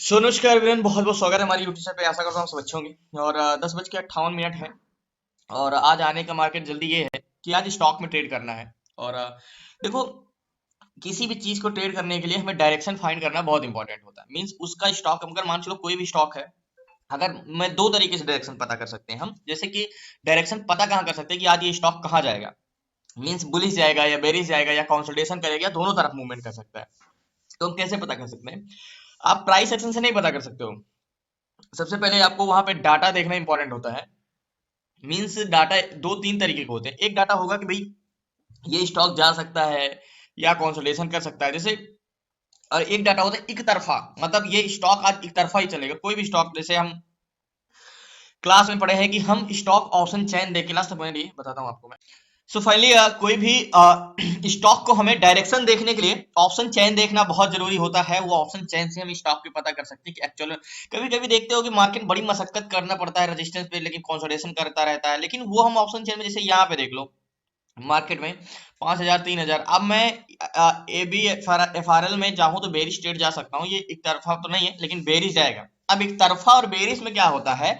सो नमस्कार वीरेन, बहुत बहुत स्वागत है हमारी यूट्यूब चैनल पे। आशा करता हूँ सब अच्छे होंगे। और 10:58 है। और आज आने का मार्केट जल्दी ये है कि आज स्टॉक में ट्रेड करना है। और देखो, किसी भी चीज को ट्रेड करने के लिए हमें डायरेक्शन फाइंड करना बहुत इंपॉर्टेंट होता है। मींस उसका स्टॉक, अगर मान चलो कोई भी स्टॉक है, अगर मैं दो तरीके से डायरेक्शन पता कर सकते हैं हम। जैसे कि डायरेक्शन पता कहाँ कर सकते हैं कि आज ये स्टॉक कहाँ जाएगा। मींस बुलिश जाएगा या बेरिश जाएगा या कंसोलिडेशन करेगा, या दोनों तरफ मूवमेंट कर सकता है। तो हम कैसे पता कर सकते हैं? आप प्राइस एक्शन से नहीं पता कर सकते हो। सबसे पहले आपको वहां पे डाटा देखना इंपॉर्टेंट होता है। मींस डाटा दो तीन तरीके के होते हैं। एक डाटा होगा कि भाई ये स्टॉक जा सकता है या कंसोलिडेशन कर सकता है, जैसे। और एक डाटा होता है एक तरफा, मतलब ये स्टॉक आज एक तरफा ही चलेगा। कोई भी स्टॉक, जैसे हम क्लास में पढ़े हैं कि हम स्टॉक ऑप्शन चेन देख के, लास्ट तक लिए बताता हूँ आपको मैं। सो फाइनली कोई भी स्टॉक को हमें डायरेक्शन देखने के लिए ऑप्शन चेन देखना बहुत जरूरी होता है। वो ऑप्शन चेन से हम स्टॉक पे पता कर सकते हैं कि एक्चुअल में कभी कभी देखते हो कि मार्केट बड़ी मशक्कत करना पड़ता है रेजिस्टेंस पे, लेकिन कंसोलिडेशन करता रहता है। लेकिन वो हम ऑप्शन चेन में, जैसे यहाँ पे देख लो, मार्केट में 5,000 3,000। अब मैं A B F R L में चाहूँ तो बेरिश ट्रेड जा सकता हूँ। ये एक तरफा तो नहीं है, लेकिन बेरिश जाएगा। अब एक तरफा और बेरिश में क्या होता है?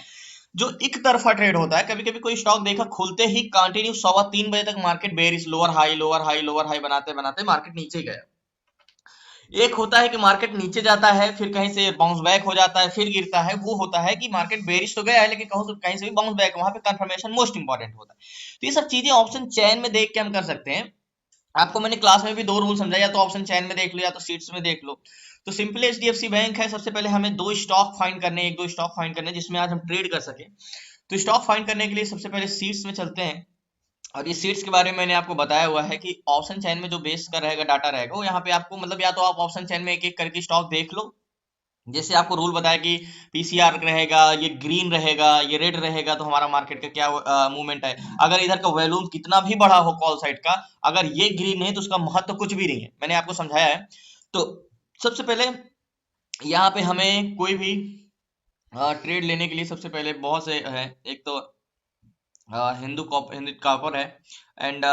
जो एक तरफा ट्रेड होता है, कभी कभी कोई स्टॉक देखा खुलते ही कंटिन्यू 3:15 बजे तक market bearish, lower high lower high lower high बनाते बनाते मार्केट नीचे गया। एक होता है कि मार्केट नीचे जाता है, फिर कहीं से बाउंस बैक हो जाता है, फिर गिरता है। वो होता है कि मार्केट बेरिश तो गया है, लेकिन कहीं से भी बाउंस बैक, वहां पे कंफर्मेशन मोस्ट इंपॉर्टेंट होता है। तो ये सब चीजें ऑप्शन चैन में देख के हम कर सकते हैं। आपको मैंने क्लास में भी दो रूल समझाया, या तो ऑप्शन चैन में देख लो या तो सीट्स में देख लो। तो सिंपली एचडीएफसी बैंक है। सबसे पहले हमें दो स्टॉक फाइंड करने, एक दो स्टॉक फाइंड करने जिसमें आज हम ट्रेड कर सके। तो स्टॉक फाइंड करने के लिए सबसे पहले सीट्स में चलते हैं। और ये सीट्स के बारे में मैंने आपको बताया हुआ है कि ऑप्शन चैन में जो बेस का रहेगा, डाटा रहेगा, वो यहाँ पे आपको, मतलब या तो आप ऑप्शन चैन में एक एक करके स्टॉक देख लो। जैसे आपको रूल बताया कि पीसीआर रहेगा, ये ग्रीन रहेगा, ये रेड रहेगा, तो हमारा मार्केट का क्या मूवमेंट है। अगर इधर का वॉल्यूम कितना भी बड़ा हो कॉल साइड का, अगर ये ग्रीन है तो उसका महत्व कुछ भी नहीं है। मैंने आपको समझाया है। तो सबसे पहले यहाँ पे हमें कोई भी ट्रेड लेने के लिए सबसे पहले बहुत से है। एक तो हिंदू कॉपर है, एंड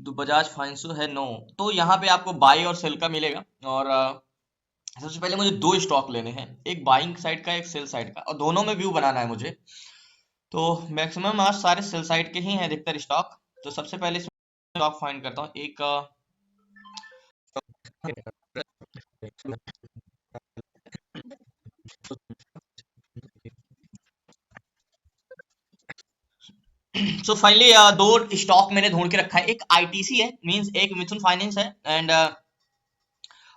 बजाज फाइनेंसो है, नो। तो यहाँ पे आपको बाई और सेल का मिलेगा। और सबसे पहले मुझे दो स्टॉक लेने हैं, एक बाइंग साइड का एक सेल साइड का, और दोनों में व्यू बनाना है मुझे। तो मैक्सिमम आज सारे सेल साइड के ही हैं अधिकतर स्टॉक। तो सबसे पहले स्टॉक फाइंड करता हूँ एक। सो फाइनली दो स्टॉक मैंने ढूंढ के रखा है। एक आईटीसी है, मींस एक मिथुन फाइनेंस है, एंड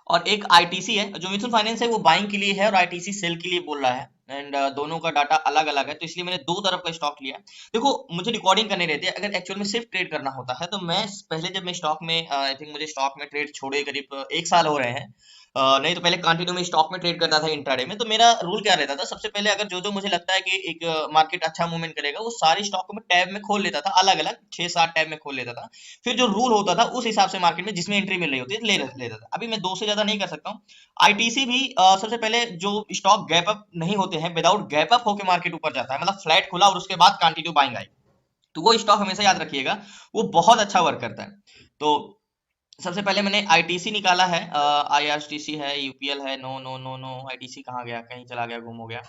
और एक आईटीसी है। जो मिथुन फाइनेंस है वो बाइंग के लिए है, और आईटीसी सेल के लिए बोल रहा है। एंड दोनों का डाटा अलग अलग है, तो इसलिए मैंने दो तरफ का स्टॉक लिया। देखो, मुझे रिकॉर्डिंग करने रहती है। अगर एक्चुअल में सिर्फ ट्रेड करना होता है तो मैं पहले, जब मैं स्टॉक में, आई थिंक मुझे स्टॉक में ट्रेड छोड़े करीब 1 साल हो रहे हैं। नहीं तो पहले कंटिन्यू में स्टॉक में ट्रेड करता था इंट्राडे में। तो मेरा रूल क्या रहता था, सबसे पहले अगर जो जो मुझे लगता है कि एक मार्केट अच्छा मूवमेंट करेगा, वो सारे स्टॉक को मैं टैब में खोल लेता था, अलग अलग 6-7 टैब में खोल लेता था। फिर जो रूल होता था उस हिसाब से मार्केट में जिसमें एंट्री मिल रही होती है ले लेता था। अभी मैं दो से ज्यादा नहीं कर सकता हूँ। आईटीसी भी सबसे पहले जो स्टॉक गैप अप नहीं होते हैं, विदाउट गैप अप होकर मार्केट ऊपर जाता है, मतलब फ्लैट खुला और उसके बाद कंटिन्यू बाइंग आई, तो वो स्टॉक हमेशा याद रखिएगा। वो बहुत अच्छा वर्क करता है। तो सबसे पहले मैंने आईटीसी निकाला है। आईआरटीसी है, यूपीएल है, no no no no. ITC कहाँ गया? कहीं चला गया, गुम हो गया।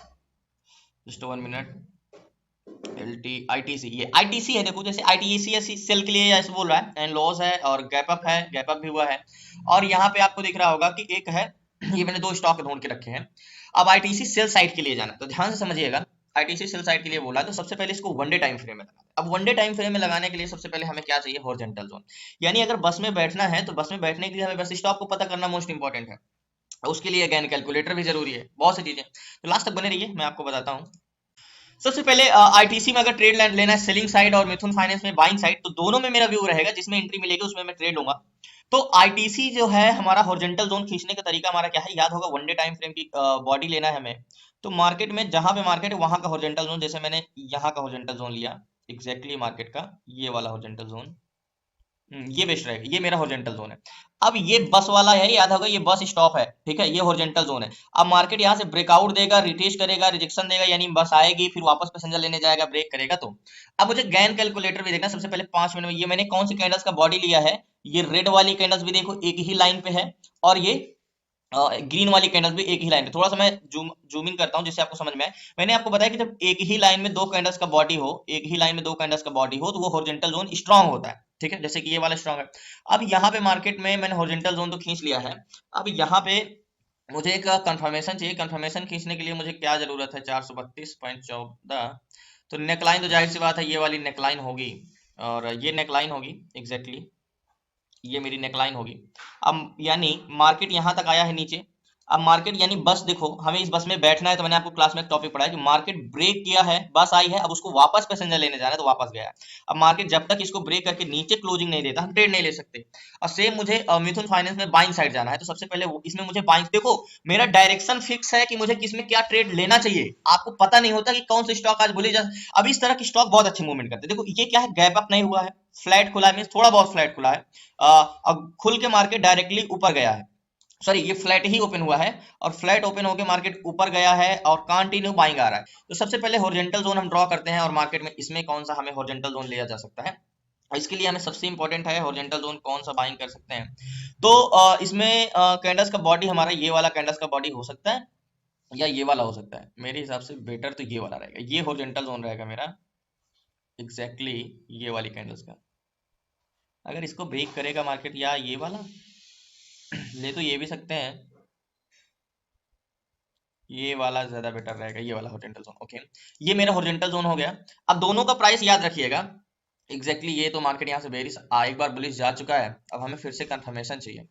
Just 1 minute. L T ITC, ये आईटीसी है। देखो, जैसे आईटीसी सेल के लिए ऐसे बोल रहा है, एंड लॉस है और गैप अप है, गैप अप भी हुआ है। और यहाँ पे आपको दिख रहा होगा कि एक है, ये मैंने दो स्टॉक ढूंढ के रखे हैं। अब आईटीसी सेल साइड के लिए जाना, तो ध्यान से समझिएगा। आईटीसी सेल साइड के लिए बोला है, तो सबसे पहले इसको वन डे टाइम फ्रेम में लगाना है। अब वन डे टाइम फ्रेम में लगाने के लिए सबसे पहले हमें क्या चाहिए? Horizontal zone. यानी अगर बस में बैठना है तो बस में बैठने के लिए हमें बस स्टॉप को पता करना मोस्ट इंपॉर्टेंट है। उसके लिए अगेन कैलकुलेटर भी जरूरी है, बहुत सी चीजें। तो लास्ट तक बने रहिए, मैं आपको बताता हूँ। सबसे पहले आईटीसी में अगर ट्रेड लेना है, सेलिंग साइड, और मिथुन फाइनेंस में बाइंग साइड, तो दोनों में मेरा व्यू रहेगा। जिसमें एंट्री मिलेगी उसमें मैं ट्रेड लूंगा। तो आईटीसी जो है, हमारा हॉरिजॉन्टल जोन खींचने का तरीका हमारा क्या है, याद होगा। वन डे टाइम फ्रेम की बॉडी लेना है हमें। तो मार्केट में जहां पे मार्केट है वहां का हॉरिजॉन्टल जोन, जैसे मैंने यहाँ का हॉरिजॉन्टल जोन लिया, एग्जैक्टली मार्केट का ये वाला हॉरिजॉन्टल जोन। ये बेस्ट रहेगा, ये मेरा हॉरिजॉन्टल जोन है। अब ये बस वाला है, याद होगा, ये बस स्टॉप है, ठीक है, ये हॉरिजॉन्टल जोन है। अब मार्केट यहाँ से ब्रेकआउट देगा, रिटेस्ट करेगा, रिजेक्शन देगा, यानी बस आएगी, फिर वापस पैसेंजर लेने जाएगा, ब्रेक करेगा। तो अब मुझे गैन कैलकुलेटर भी देखना। सबसे पहले 5 मिनट में ये मैंने कौन सी कैंडल्स का बॉडी लिया है। ये रेड वाली कैंडल्स भी देखो एक ही लाइन पे है, और ये ग्रीन वाली कैंडल्स भी एक ही लाइन में, थोड़ा सा मैं जूम इन करता हूं जिससे आपको समझ में आए। मैंने आपको बताया कि जब एक ही लाइन में दो कैंडल्स का बॉडी हो, एक ही लाइन में दो कैंडल्स का बॉडी हो, तो वो हॉरिजॉन्टल जोन स्ट्रांग होता है, ठीक है, जैसे कि ये वाला स्ट्रांग है। अब यहाँ पे मार्केट में मैंने हॉरिजॉन्टल जोन तो खींच लिया है। अब यहाँ पे मुझे एक कंफर्मेशन चाहिए। कंफर्मेशन खींचने के लिए मुझे क्या जरूरत है, 432.14। तो नेकलाइन तो जाहिर सी बात है ये वाली नेकलाइन होगी, और ये नेकलाइन होगी एग्जैक्टली, ये मेरी नेकलाइन होगी। अब यानी मार्केट यहां तक आया है नीचे। अब मार्केट यानी बस देखो, हमें इस बस में बैठना है, तो मैंने आपको क्लास में एक टॉपिक पढ़ाया कि मार्केट ब्रेक किया है, बस आई है, अब उसको वापस पैसेंजर लेने जाना है, तो वापस गया है। अब मार्केट जब तक इसको ब्रेक करके नीचे क्लोजिंग नहीं देता, हम ट्रेड नहीं ले सकते। और सेम मुझे मिथुन फाइनेंस में बाइंग साइड जाना है, तो सबसे पहले इसमें मुझे बाइंग, देखो मेरा डायरेक्शन फिक्स है कि मुझे किसमें क्या ट्रेड लेना चाहिए। आपको पता नहीं होता कि कौन सा स्टॉक आज बोले जा। अब इस तरह की स्टॉक बहुत अच्छी मूवमेंट करते हैं। देखो ये क्या है, गैप अप नहीं हुआ है, फ्लैट खुला है, मींस थोड़ा बहुत फ्लैट खुला है। अब खुल के मार्केट डायरेक्टली ऊपर गया है, सॉरी ये फ्लैट ही ओपन हुआ है, और फ्लैट ओपन होकर मार्केट ऊपर गया है और कंटिन्यू बाइंग आ रहा है। तो सबसे पहले हॉरिजॉन्टल जोन हम ड्रॉ करते हैं, और मार्केट में इसमें कौन सा हमें हॉरिजॉन्टल जोन लिया जा सकता है, इसके लिए हमें सबसे इंपॉर्टेंट है हॉरिजॉन्टल जोन कौन सा बाइंग कर सकते हैं। तो इसमें कैंडल्स का बॉडी हमारा ये वाला कैंडल्स का बॉडी हो सकता है, या ये वाला हो सकता है। मेरे हिसाब से बेटर तो ये वाला रहेगा, ये हॉरिजॉन्टल जोन रहेगा मेरा एग्जैक्टली, ये वाली कैंडल्स का। अगर इसको ब्रेक करेगा मार्केट, या ये वाला ले तो ये भी सकते हैं, ये वाला ज्यादा बेटर रहेगा, ये वाला हॉरिजॉन्टल जोन। ओके, ये मेरा हॉरिजॉन्टल जोन हो गया। अब दोनों का प्राइस याद रखिएगा एग्जैक्टली ये तो मार्केट यहाँ से बेरिश एक बार बुलिश जा चुका है, अब हमें फिर से कंफर्मेशन चाहिए।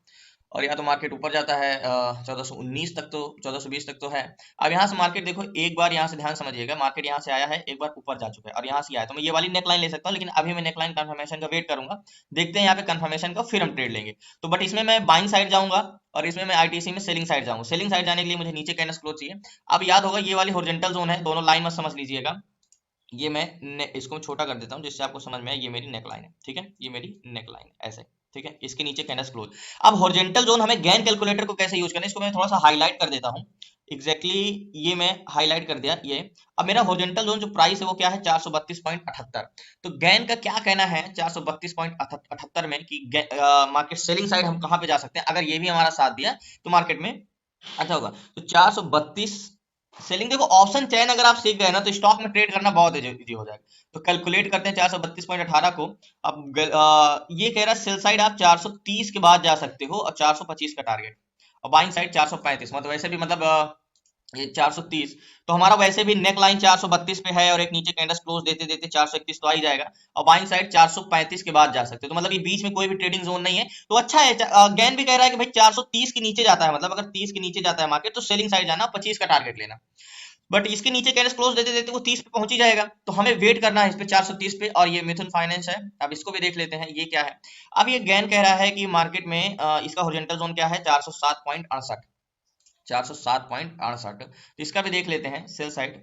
और या तो मार्केट ऊपर जाता है 1419 तक, तो 1420 तक तो है। अब यहाँ से मार्केट देखो, एक बार यहाँ से ध्यान समझिएगा, मार्केट यहाँ से आया है, एक बार ऊपर जा चुका है और यहाँ से आया, तो मैं ये वाली नेकलाइन ले सकता हूँ, लेकिन अभी मैं नेकलाइन कंफर्मेशन का वेट करूंगा। देखते हैं यहाँ पे कंफर्मेशन का, फिर हम ट्रेड लेंगे। तो बट इसमें मैं बाइंग साइड जाऊंगा, और इसमें मैं आईटीसी में सेलिंग साइड जाऊंगा। सेलिंग साइड जाने के लिए मुझे नीचे कैंडल क्लोज चाहिए। अब याद होगा ये वाली हॉरिजॉन्टल जोन है, दोनों लाइन मत समझ लीजिएगा। ये मैं इसको छोटा कर देता हूँ जिससे आपको समझ में आए, ये मेरी नेकलाइन है, ठीक है, ये मेरी नेकलाइन है ऐसे, ठीक है, इसके नीचे कैंडल क्लोज। अब हॉरिजॉन्टल जोन हमें गैन कैलकुलेटर को कैसे यूज करना है, इसको मैं थोड़ा सा हाईलाइट कर देता हूँ एग्जैक्टली, ये मैं हाईलाइट कर दिया ये। अब मेरा हॉरिजॉन्टल जोन जो प्राइस है वो क्या है, 432.78। तो गैन का क्या कहना है 432.78 में कि मार्केट सेलिंग साइड हम कहाँ पे जा सकते हैं, अगर ये भी हमारा साथ दिया तो मार्केट में अच्छा होगा। तो 432 सेलिंग, देखो ऑप्शन चेन अगर आप सीख गए ना, तो स्टॉक में ट्रेड करना बहुत इजी हो जाएगा। तो कैलकुलेट करते हैं 432.18 को। अब ये कह रहा है सेल साइड आप 430 के बाद जा सकते हो, और 425 का टारगेट, और बाइंग साइड 435, मतलब वैसे भी मतलब ये 430। तो हमारा वैसे भी नेक लाइन 432 पे है, और एक नीचे कैंडल क्लोज देते देते 431 तो आ ही जाएगा, और बाइंग साइड 435 के बाद जा सकते हो, तो मतलब ये बीच में कोई भी ट्रेडिंग जोन नहीं है। तो अच्छा है, गैन भी कह रहा है कि भाई 430 के नीचे जाता है, मतलब अगर 30 के नीचे जाता है मार्केट, तो सेलिंग साइड जाना, 25 का टारगेट लेना। बट इसके नीचे कैंडल क्लोज देते देते वो 30 पे पहुंच ही जाएगा, तो हमें वेट करना है इस पे 430 पे। और ये मिथुन फाइनेंस है, अब इसको भी देख लेते हैं ये क्या है। अब ये गैन कह रहा है कि मार्केट में इसका हॉरिजॉन्टल जोन क्या है, 407.68, 407.68। तो इसका भी देख लेते हैं सेल साइड,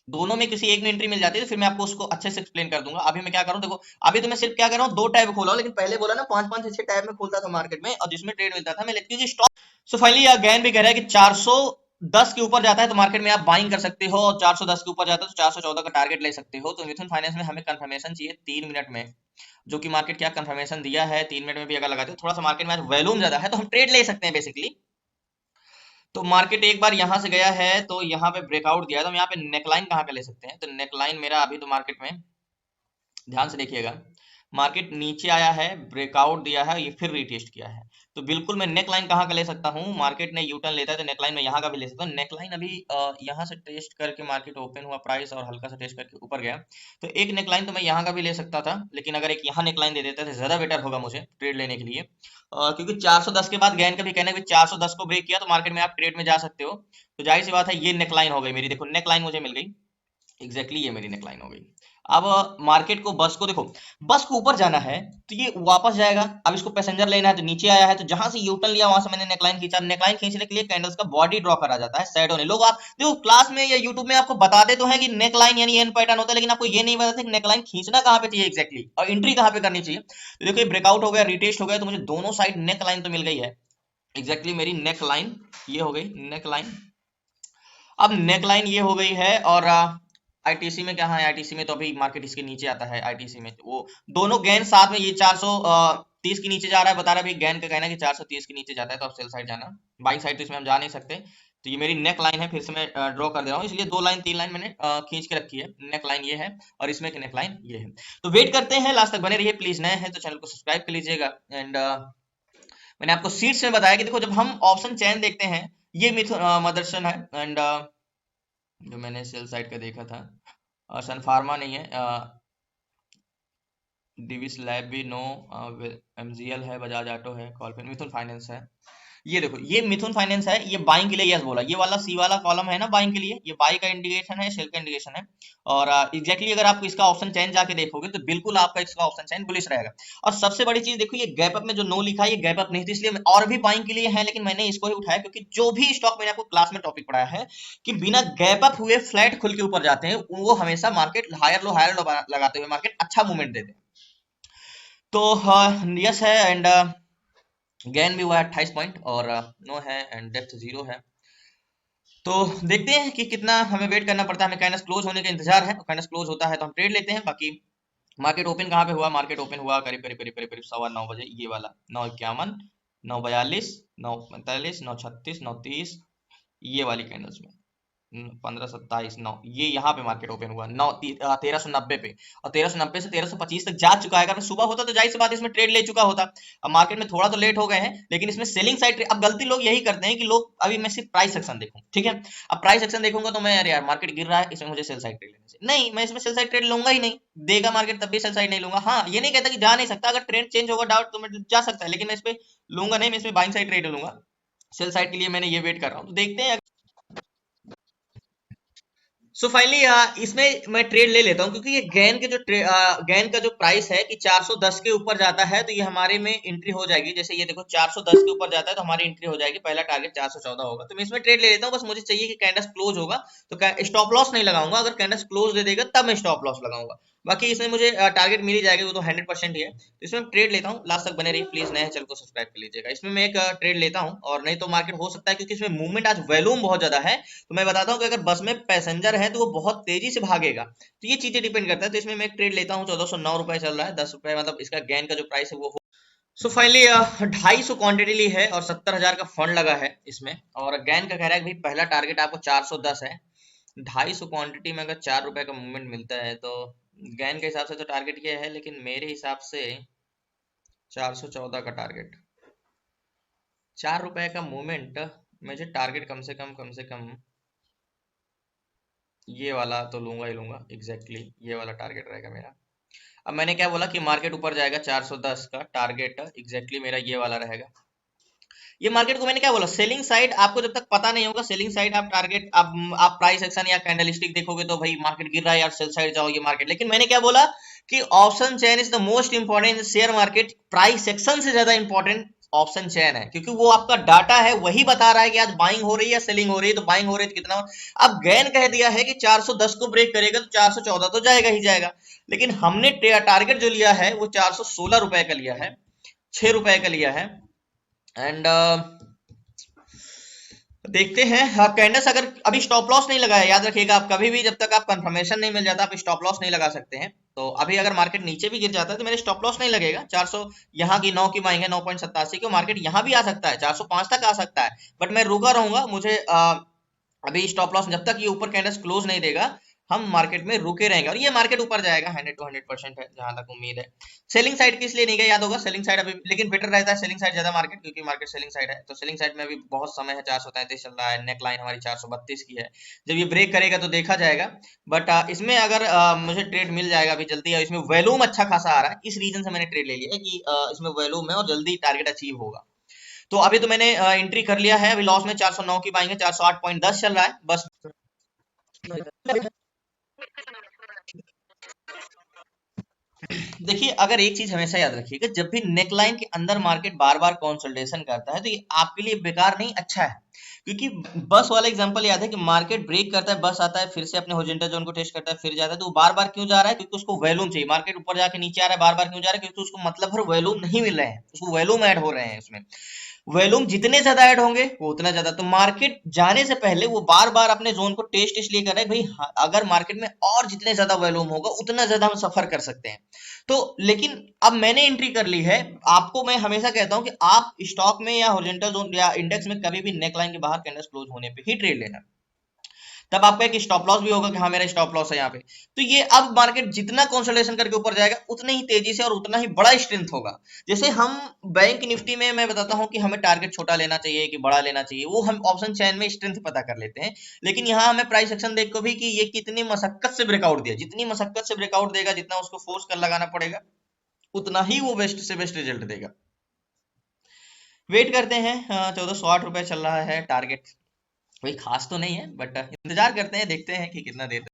दोनों में किसी एक में एंट्री मिल जाती है तो फिर मैं आपको उसको अच्छे से एक्सप्लेन कर दूंगा। अभी मैं क्या करूं, देखो अभी तो मैं सिर्फ क्या कर रहा हूं, दो टैब खोला हूं, लेकिन पहले बोला ना 5-5 6 टैब में खोलता था मार्केट में, और जिसमें ट्रेड मिलता था मैं लेती हूँ स्टॉक। सो फाइनली अगेन भी कह रहा है कि 410 के ऊपर जाता है तो मार्केट में आप बाइंग कर सकते हो, और 410 के ऊपर जाता है तो 414 का टारगेट ले सकते हो। तो मिथुन फाइनेंस में हमें कंफर्मेशन चाहिए 3 मिनट में, जो कि मार्केट क्या कंफर्मेशन दिया है 3 मिनट में भी अगर लगाते हो, थोड़ा सा मार्केट में आज वॉल्यूम ज्यादा है तो हम ट्रेड ले सकते हैं बेसिकली। तो मार्केट एक बार यहां से गया है, तो यहाँ पे ब्रेकआउट दिया है, तो हम यहाँ पे नेकलाइन कहाँ पे ले सकते हैं, तो नेकलाइन मेरा अभी तो मार्केट में ध्यान से देखिएगा, मार्केट नीचे आया है, ब्रेकआउट दिया है, ये फिर रीटेस्ट किया है, तो बिल्कुल मैं नेक लाइन कहाँ का ले सकता हूँ, मार्केट ने यू टर्न लेता है तो नेक लाइन में यहाँ का भी ले सकता हूँ। नेक लाइन अभी यहाँ से टेस्ट करके मार्केट ओपन हुआ प्राइस, और हल्का सा टेस्ट करके ऊपर गया, तो एक नेक लाइन तो मैं यहाँ का भी ले सकता था, लेकिन अगर एक यहाँ नेक लाइन दे देता तो ज्यादा बेटर होगा मुझे ट्रेड लेने के लिए। क्योंकि 410 के बाद गैन का भी कहना है कि 410 को ब्रेक किया तो मार्केट में आप ट्रेड में जा सकते हो। तो जाहिर सी बात है ये नेक लाइन हो गई मेरी, देखो नेक लाइन मुझे मिल गई एग्जैक्टली, ये मेरी नेकलाइन हो गई। अब मार्केट को बस को देखो, बस को ऊपर जाना है तो ये वापस जाएगा, अब इसको पैसेंजर लेना है तो नीचे आया है, तो जहां से यूटर्न लिया वहां से मैंने नेकलाइन खींचा। नेकलाइन खींचने के लिए कैंडल्स का बॉडी ड्रॉ करा जाता है सैडो ने। लोग आप देखो क्लास में या यूट्यूब में आपको बताते तो हैं कि नेकलाइन यानी एन पैटर्न होता है, लेकिन आपको ये नहीं बताते कि नेकलाइन खींचना कहाँ पे चाहिए एग्जैक्टली, और एंट्री कहाँ पे करनी चाहिए। तो देखो ये ब्रेकआउट हो गया, रिटेस्ट हो गया, तो मुझे दोनों साइड नेकलाइन तो मिल गई है एग्जैक्टली, मेरी नेक लाइन ये हो गई नेक लाइन। अब नेक लाइन ये हो गई है, और आईटीसी में क्या है, आईटीसी में तो अभी मार्केट इसके नीचे आता है, आईटीसी में वो दोनों गैन साथ में, ये 400 430 के नीचे जा रहा है, बता रहा है भाई गैन का कहना है कि 430 के नीचे जाता है तो आप सेल साइड जाना। बाइंग साइड तो इसमें हम जा नहीं सकते। तो ये मेरी नेक लाइन है, फिर से मैं ड्रॉ कर दे रहा हूँ, इसलिए 2 लाइन 3 लाइन मैंने खींच के रखी है। नेक लाइन ये है और इसमें एक नेक लाइन ये है। तो वेट करते हैं, लास्ट तक बने रहिए प्लीज। नए हैं तो चैनल को सब्सक्राइब कर लीजिएगा। एंड मैंने आपको सीट्स में बताया कि देखो जब हम ऑप्शन चैन देखते हैं, ये मिथुन मदरसन है। एंड जो मैंने सेल साइड का देखा था, सन फार्मा नहीं है, डिविस लैब भी नो, एमजीएल है, बजाज ऑटो है, कॉलफिन, मिथुन फाइनेंस है। ये देखो ये मिथुन फाइनेंस है, ये बाइंग के लिए यस बोला। ये वाला सी वाला कॉलम है ना बाइंग के लिए, ये बाई का इंडिकेशन है, सेल का इंडिकेशन है। और एग्जैक्टली अगर आप इसका ऑप्शन चेंज जाके देखोगे तो बिल्कुल आपका इसका ऑप्शन चेंज बुलिश रहेगा। और सबसे बड़ी चीज देखो, ये गैप अप में जो नो लिखा है, ये गैप अप नहीं थी, इसलिए और भी बाइंग के लिए है, लेकिन मैंने इसको ही उठाया क्योंकि जो भी स्टॉक मैंने आपको क्लास में टॉपिक पढ़ाया है कि बिना गैप अप हुए फ्लैट खुल के ऊपर जाते हैं, वो हमेशा मार्केट हायर लो लगाते हुए मार्केट अच्छा मूवमेंट देते हैं। तो यस है, एंड गेन भी हुआ है 28 पॉइंट, और नो है, एंड डेप्थ 0 है। तो देखते हैं कि कितना हमें वेट करना पड़ता है। हमें कैंडल्स क्लोज होने का इंतजार है, कैंडल्स क्लोज होता है तो हम ट्रेड लेते हैं। बाकी मार्केट ओपन कहाँ पे हुआ? मार्केट ओपन हुआ करीब करीब करीब करीब करीब 9:15 बजे, ये वाला 9:51, 9:42, 9:45, 9:36, 9:30, ये वाली कैंडल्स में 15, 27, 9, ये यहाँ पे मार्केट ओपन हुआ 1390 पे, और 1390 से 1325 तक जा चुका है। अगर सुबह होता तो जाहिर सी बात इसमें ट्रेड ले चुका होता। अब मार्केट में थोड़ा तो लेट हो गए हैं, लेकिन इसमें सेलिंग साइड, अब गलती लोग यही करते हैं कि लोग, अभी मैं सिर्फ प्राइस सेक्शन देखूं, ठीक है, अब प्राइस सेक्शन देखूंगा तो मैं यार मार्केट गिर रहा है, इसमें मुझे सेल साइड ट्रेड लेने से नहीं, मैं इसमें सेल साइड ट्रेड लूंगा ही नहीं। देगा मार्केट तब भी सेल साइड नहीं लूंगा। हाँ, ये नहीं कहता कि जा नहीं सकता, अगर ट्रेंड चेंज होगा डाउट तो मैं जा सकता है, लेकिन मैं इस पे लूंगा नहीं, मैं इसमें बाइंग साइड ट्रेड लूंगा। सेल साइड के लिए मैंने ये वेट कर रहा हूँ, तो देखते हैं। सो फाइनली इसमें मैं ट्रेड ले लेता हूँ, क्योंकि ये गैन का जो प्राइस है कि 410 के ऊपर जाता है तो ये हमारे में एंट्री हो जाएगी। जैसे ये देखो 410 के ऊपर जाता है तो हमारी एंट्री हो जाएगी, पहला टारगेट 414 होगा, तो मैं इसमें ट्रेड ले लेता हूँ। बस मुझे चाहिए कि कैंडल्स क्लोज होगा तो स्टॉप लॉस नहीं लगाऊंगा, अगर कैंडल्स क्लोज दे देगा तब मैं स्टॉप लॉस लगाऊंगा। बाकी इसमें मुझे टारगेट मिल ही जाएगा, वो तो 100% ही है। तो इसमें ट्रेड लेता हूँ, लास्ट तक बने रहिए प्लीज। नए चैनल को सब्सक्राइब कर लीजिएगा। इसमें मैं एक ट्रेड लेता हूँ, और नहीं तो मार्केट हो सकता है, क्योंकि इसमें मूवमेंट आज वॉल्यूम बहुत ज्यादा है, तो मैं बताता हूँ कि अगर बस में पैसेंजर है तो वो बहुत तेजी से भागेगा, तो ये चीजें डिपेंड करता है। तो इसमें मैं एक ट्रेड लेता हूँ, 1409 रुपए चल रहा है, 10 रुपए मतलब इसका गेन का जो प्राइस है वो। सो फाइनली 250 क्वांटिटी ली है और 70,000 का फंड लगा है इसमें, और गैन का कह रहा है कि भाई पहला टारगेट आपको 410 है। 250 क्वांटिटी में अगर 4 रुपए का मूवमेंट मिलता है तो गैन के हिसाब से तो टारगेट ये है, लेकिन मेरे हिसाब से 414 का टारगेट, 4 रुपए का मूवमेंट, मुझे टारगेट कम से कम ये वाला तो लूंगा ही लूंगा। एग्जैक्टली ये वाला टारगेट रहेगा मेरा। अब मैंने क्या बोला कि मार्केट ऊपर जाएगा, 410 का टारगेट एग्जैक्टली मेरा ये वाला रहेगा। ये मार्केट को मैंने क्या बोला, सेलिंग साइड आपको जब तक पता नहीं होगा, सेलिंग साइड आप टारगेट आप प्राइस एक्शन या कैंडलस्टिक देखोगे तो भाई मार्केट गिर रहा है यार, सेल साइड जाओ ये मार्केट। लेकिन मैंने क्या बोला कि option chain is the most important share market, price section से ज्यादा इंपॉर्टेंट ऑप्शन चेन है, क्योंकि वो आपका डाटा है, वही बता रहा है कि आज बाइंग हो रही है या सेलिंग हो रही है। तो बाइंग हो रही है तो कितना, अब गैन कह दिया है कि 410 को ब्रेक करेगा तो 414 तो जाएगा ही जाएगा, लेकिन हमने टारगेट जो लिया है वो 416 रुपए का लिया है, 6 रुपए का लिया है। एंड देखते हैं। हाँ, कैंडल्स अगर अभी स्टॉप लॉस नहीं लगाया, याद रखिएगा आप कभी भी, जब तक आप कंफर्मेशन नहीं मिल जाता आप स्टॉप लॉस नहीं लगा सकते हैं। तो अभी अगर मार्केट नीचे भी गिर जाता है तो मेरे स्टॉप लॉस नहीं लगेगा। 400 यहाँ की 9 की बाइंग है, 9.87 की, मार्केट यहाँ भी आ सकता है, 405 तक आ सकता है, बट मैं रुका रहूंगा। मुझे अभी स्टॉप लॉस जब तक ये ऊपर कैंडल्स क्लोज नहीं देगा हम मार्केट में रुके रहेंगे, और ये मार्केट ऊपर जाएगा 100 to 100% है जहां तक उम्मीद है। सेलिंग साइड की इसलिए नहीं गया, याद होगा सेलिंग साइड अभी, लेकिन बेटर रहता है सेलिंग साइड ज्यादा मार्केट, क्योंकि मार्केट सेलिंग साइड है। तो सेलिंग साइड में अभी बहुत समय है, 433 चल रहा है, नेक लाइन हमारी 432 की है, जब ये ब्रेक करेगा तो देखा जाएगा। बट इसमें अगर मुझे ट्रेड मिल जाएगा अभी जल्दी, और इसमें वॉल्यूम अच्छा खासा आ रहा है, इस रीजन से मैंने ट्रेड ले लिया है कि इसमें वॉल्यूम है और जल्दी टारगेट अचीव होगा। तो अभी तो मैंने एंट्री कर लिया है, अभी लॉस में 409 की बाइंग है, 408.10 चल रहा है बस। देखिए, अगर एक चीज हमेशा याद रखिएगा, जब भी नेकलाइन के अंदर मार्केट बार बार कंसोलिडेशन करता है तो ये आपके लिए बेकार नहीं, अच्छा है। क्योंकि बस वाला एग्जांपल याद है कि मार्केट ब्रेक करता है, बस आता है, फिर से अपने हॉरिजॉन्टल जोन को टेस्ट करता है, फिर जाता है, तो वो बार बार क्यों जा रहा है? क्योंकि उसको वॉल्यूम चाहिए। मार्केट ऊपर जाके नीचे आ रहा है, बार बार क्यों जा रहा है? क्योंकि उसको मतलब भर वॉल्यूम नहीं मिल रहे हैं, उसको वॉल्यूम ऐड हो रहे हैं उसमें। वॉल्यूम जितने ज्यादा ऐड होंगे वो उतना ज्यादा, तो मार्केट जाने से पहले वो बार बार अपने जोन को टेस्ट इसलिए कर रहे हैं भाई, अगर मार्केट में और जितने ज्यादा वॉल्यूम होगा उतना ज्यादा हम सफर कर सकते हैं। तो लेकिन अब मैंने एंट्री कर ली है, आपको मैं हमेशा कहता हूं कि आप स्टॉक में या हॉरिजॉन्टल जोन या इंडेक्स में कभी भी नेक लाइन के बाहर कैंडल क्लोज होने पे ही ट्रेड लेना, तब आपका एक स्टॉप लॉस भी होगा कि हाँ मेरा स्टॉप लॉस है यहाँ पे। तो ये अब मार्केट जितना कंसोलिडेशन करके ऊपर जाएगा उतनी ही तेजी से और उतना ही बड़ा स्ट्रेंथ होगा। जैसे हम बैंक निफ्टी में मैं बताता हूँ कि हमें टारगेट छोटा लेना चाहिए कि बड़ा लेना चाहिए, वो हम ऑप्शन चैन में स्ट्रेंथ पता कर लेते हैं। लेकिन यहाँ हमें प्राइस एक्शन देख को भी कि ये कितनी मशक्कत से ब्रेकआउट दिया, जितनी मशक्कत से ब्रेकआउट देगा, जितना उसको फोर्स कर लगाना पड़ेगा, उतना ही वो बेस्ट से बेस्ट रिजल्ट देगा। वेट करते हैं। 1408 रुपए चल रहा है टारगेट, कोई खास तो नहीं है बट इंतजार करते हैं, देखते हैं कि कितना देर तक।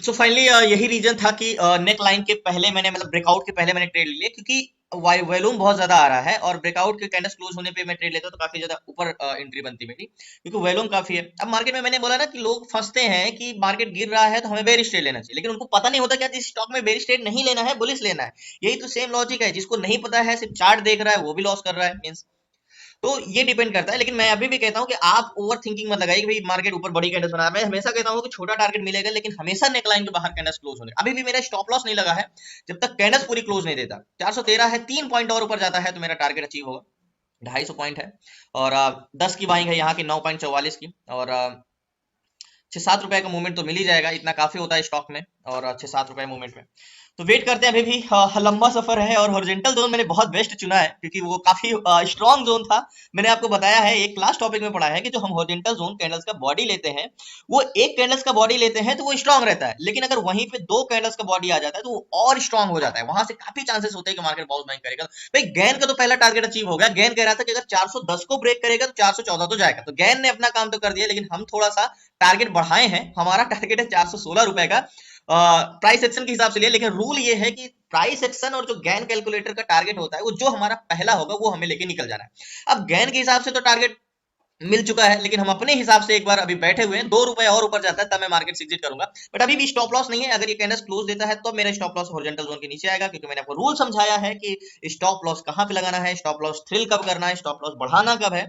सो फाइनली यही रीजन था कि नेक लाइन के पहले मैंने मतलब ब्रेकआउट के पहले मैंने ट्रेड ले लिया, क्योंकि वॉल्यूम बहुत ज्यादा आ रहा है और ब्रेकआउट के कैंडल्स क्लोज होने पे मैं ट्रेड लेता तो काफी ज्यादा ऊपर एंट्री बनती मेरी, क्योंकि वॉल्यूम काफी है। अब मार्केट में मैंने बोला ना कि लोग फंसते हैं कि मार्केट गिर रहा है तो हमें बेरिश ट्रेड लेना चाहिए, लेकिन उनको पता नहीं होता कि इस स्टॉक में बेरिश ट्रेड नहीं लेना है, बुलिश लेना है। यही तो सेम लॉजिक है, जिसको नहीं पता है सिर्फ चार्ट देख रहा है वो भी लॉस कर रहा है मींस। तो ये डिपेंड करता है, लेकिन मैं अभी भी कहता हूं कि आप ओवर थिंकिंग मत लगाइए कि भाई मार्केट ऊपर बड़ी कैंडल्स बना। मैं हमेशा कहता हूं कि छोटा टारगेट मिलेगा लेकिन हमेशा नेकलाइन के बाहर कैंडल्स क्लोज होने। अभी भी मेरा स्टॉप लॉस नहीं लगा है, जब तक कैंडल्स पूरी क्लोज नहीं देता। 413 है, 3 पॉइंट और ऊपर जाता है तो मेरा टारगेट अचीव होगा। 250 पॉइंट है और 10 की बाइंग है यहाँ की, 9.44 की, और 6-7 रुपए का मूवमेंट तो मिल ही जाएगा, इतना काफी होता है स्टॉक में, और 6-7 रुपए मूवमेंट में। तो वेट करते हैं, अभी भी लंबा सफर है। और हॉरिजॉन्टल जोन मैंने बहुत बेस्ट चुना है क्योंकि वो काफी स्ट्रॉन्ग जोन था। मैंने आपको बताया है, एक क्लास टॉपिक में पढ़ा है कि जो हम हॉरिजॉन्टल जोन कैंडल्स का बॉडी लेते हैं, वो एक कैंडल्स का बॉडी लेते हैं तो वो स्ट्रॉन्ग रहता है, लेकिन अगर वहीं पे 2 कैंडल्स का बॉडी आ जाता है तो वो और स्ट्रॉन्ग हो जाता है। वहां से काफी चांसेस होते हैं कि मार्केट बाउंस बैक करेगा। भाई गैन का तो पहला टारगेट अचीव हो गया। गैन कह रहा था कि अगर 410 को ब्रेक करेगा तो 414 तो जाएगा, तो गैन ने अपना काम तो कर दिया, लेकिन हम थोड़ा सा टारगेट बढ़ाए हैं। हमारा टारगेट है 416 रुपए का प्राइस एक्शन के हिसाब से लिया, लेकिन रूल ये है कि प्राइस एक्शन और जो गैन कैलकुलेटर का टारगेट होता है वो जो हमारा पहला होगा वो हमें लेके निकल जाना है। अब गैन के हिसाब से तो टारगेट मिल चुका है, लेकिन हम अपने हिसाब से एक बार अभी बैठे हुए हैं, 2 रुपए और ऊपर जाता है तब मैं मार्केट से एग्जिट करूंगा। बट अभी भी स्टॉप लॉस नहीं है। अगर ये कैंडल्स क्लोज देता है तो मेरा स्टॉप लॉस हॉरिजॉन्टल जोन के नीचे आएगा, क्योंकि मैंने आपको रूल समझाया है कि स्टॉप लॉस कहां पे लगाना है, स्टॉप लॉस थ्रिल कब करना है, स्टॉप लॉस बढ़ाना कब है।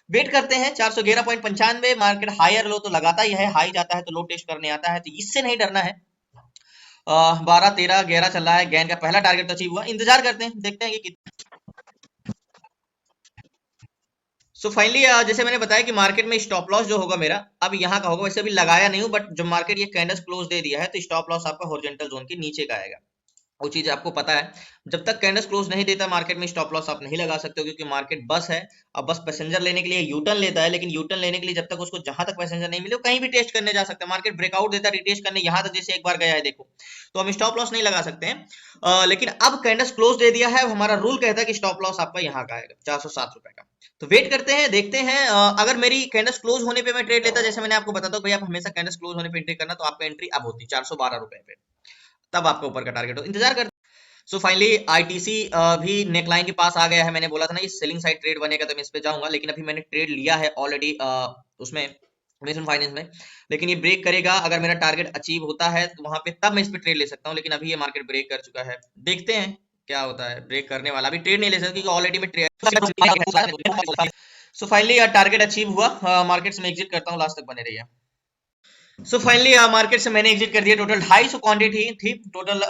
वेट करते हैं। 411.95 मार्केट हायर लो तो लगाता ही है, हाई जाता है तो लो टेस्ट करने आता है, तो इससे नहीं डरना है। 12 13 11 चल रहा है, गैन का पहला टारगेट तो अचीव हुआ। इंतजार करते हैं, देखते हैं कि सो फाइनली जैसे मैंने बताया कि मार्केट में स्टॉप लॉस जो होगा मेरा अब यहाँ का होगा। वैसे अभी लगाया नहीं हूँ, बट जब मार्केट ये कैंडल्स क्लोज दे दिया है तो स्टॉप लॉस आपका हॉरिजॉन्टल जोन के नीचे का आएगा। वो चीज आपको पता है। जब तक कैंडल्स क्लोज नहीं देता मार्केट में स्टॉप लॉस आप नहीं लगा सकते हो, क्योंकि मार्केट बस है। अब बस पैसेंजर लेने के लिए यू टर्न लेता है, लेकिन यू टर्न लेने के लिए जब तक उसको जहां तक पैसेंजर नहीं मिले वो कहीं भी टेस्ट करने जा सकता है। मार्केट ब्रेकआउट देता है रिटेस्ट करने, यहाँ तक जैसे एक बार गया है देखो, तो हम स्टॉप लॉस नहीं लगा सकते हैं। लेकिन अब कैंडल्स क्लोज दे दिया है, हमारा रूल कहता है कि स्टॉप लॉस आपका यहाँ का आएगा 407 रुपए का। तो वेट करते हैं, देखते हैं। अगर मेरी कैंडल्स क्लोज होने पे मैं ट्रेड लेता, जैसे मैंने आपको बताता हूँ भाई आप हमेशा कैंडल्स क्लोज होने पे एंट्री करना, तो आपका एंट्री अब होती 412 रुपए पे, तब आपका ऊपर का टारगेट हो। इंतजार करते। सो फाइनली आईटीसी भी नेकलाइन के पास आ गया है। मैंने बोला था ना ये सेलिंग साइड ट्रेड बनेगा तो मैं इस पे जाऊंगा, लेकिन अभी मैंने ट्रेड लिया है ऑलरेडी उसमें मिशन फाइनेंस में। लेकिन ये ब्रेक करेगा, अगर मेरा टारगेट अचीव होता है तो वहां पे तब मैं इस पे ट्रेड ले सकता हूँ, लेकिन अभी ये मार्केट ब्रेक कर चुका है। देखते हैं क्या होता है। ब्रेक करने वाला, अभी ट्रेड नहीं ले सकता क्योंकि ऑलरेडी मैं trade. So finally target achieve हुआ। मार्केट से मैं एग्जिट करता हूँ, लास्ट तक बने रहिए। सो फाइनली मार्केट से मैंने एग्जिट कर दिया। टोटल 250 क्वांटिटी थी टोटल।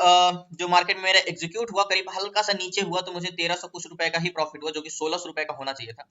जो मार्केट में मेरा एग्जीक्यूट हुआ करीब हल्का सा नीचे हुआ, तो मुझे 1300 कुछ रुपए का ही प्रॉफिट हुआ, जो कि 1600 रुपए का होना चाहिए था।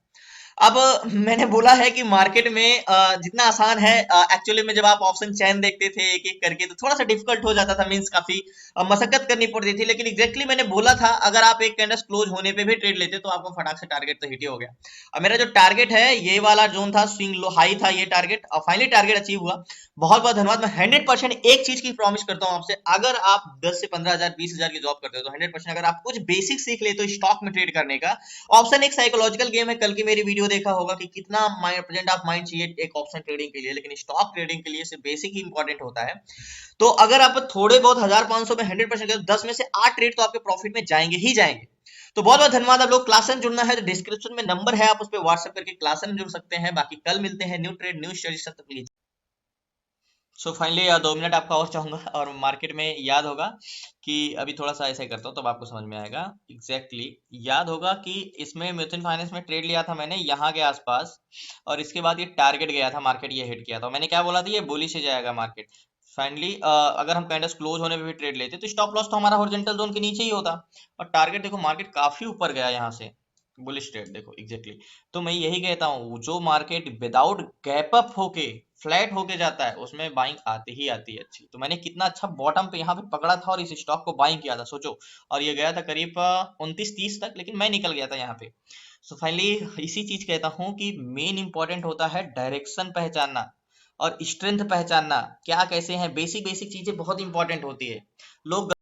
अब मैंने बोला है कि मार्केट में जितना आसान है, एक्चुअली में जब आप ऑप्शन चैन देखते थे एक एक करके तो थोड़ा सा डिफिकल्ट हो जाता था, मींस काफी मशक्कत करनी पड़ती थी। लेकिन एग्जैक्टली मैंने बोला था अगर आप एक कैंडल क्लोज होने पे भी ट्रेड लेते तो आपको फटाक से टारगेट तो हिट ही हो गया। अब मेरा जो टारगेट है ये वाला जोन था, स्विंग लो हाई था ये टारगेट, और फाइनली टारगेट अचीव हुआ। बहुत बहुत धन्यवाद। मैं 100% एक चीज की प्रॉमिस करता हूं आपसे, अगर आप 10 से 15,000 20,000 की जॉब करते हो तो 100% अगर आप कुछ बेसिक सीख लेते हो स्टॉक में ट्रेड करने का। ऑप्शन एक साइकोलॉजिकल गेम है, कल की मेरी वीडियो देखा होगा कि कितना प्रेजेंट ऑफ माइंड चाहिए एक ऑप्शन ट्रेडिंग के लिए, लेकिन स्टॉक ट्रेडिंग के लिए सिर्फ बेसिक ही इंपॉर्टेंट होता है। तो अगर आप थोड़े बहुत 1500 में 100% 10 में से 8 ट्रेड तो आपके प्रॉफिट में जाएंगे ही जाएंगे। तो बहुत बहुत धन्यवाद। आप लोग क्लास में जुड़ना है तो डिस्क्रिप्शन में नंबर है, आप उस पर व्हाट्सएप करके क्लास में जुड़ सकते हैं। बाकी कल मिलते हैं न्यू ट्रेड न्यू स्टडी, तब तक सो फाइनली 2 मिनट आपका और चाहूंगा, और मार्केट में याद होगा कि अभी थोड़ा सा ऐसा ही करता हूँ तब आपको समझ में आएगा एग्जैक्टली याद होगा कि इसमें म्यूचुअल फाइनेंस में ट्रेड लिया था मैंने यहाँ के आसपास, और इसके बाद ये टारगेट गया था, मार्केट ये हिट किया था। मैंने क्या बोला था, ये बुलिश ही जाएगा मार्केट। फाइनली अगर हम कैंडल्स क्लोज होने पे भी ट्रेड लेते तो स्टॉप लॉस तो हमारा हॉरिजॉन्टल जोन के नीचे ही होता, और टारगेट देखो मार्केट काफी ऊपर गया यहाँ से, बुलिश ट्रेड देखो एग्जैक्टली। तो मैं यही कहता हूँ, जो मार्केट विदाउट गैप अप होके फ्लैट होके जाता है उसमें बाइंग आती ही आती है अच्छी। तो मैंने कितना अच्छा बॉटम पे यहाँ पे पकड़ा था और इस स्टॉक को बाइंग किया था सोचो, और ये गया था करीब 29-30 तक, लेकिन मैं निकल गया था यहाँ पे। सो फाइनली इसी चीज कहता हूँ कि मेन इंपॉर्टेंट होता है डायरेक्शन पहचानना और स्ट्रेंथ पहचानना, क्या कैसे हैं, बेसिक बेसिक चीजें बहुत इंपॉर्टेंट होती है। लोग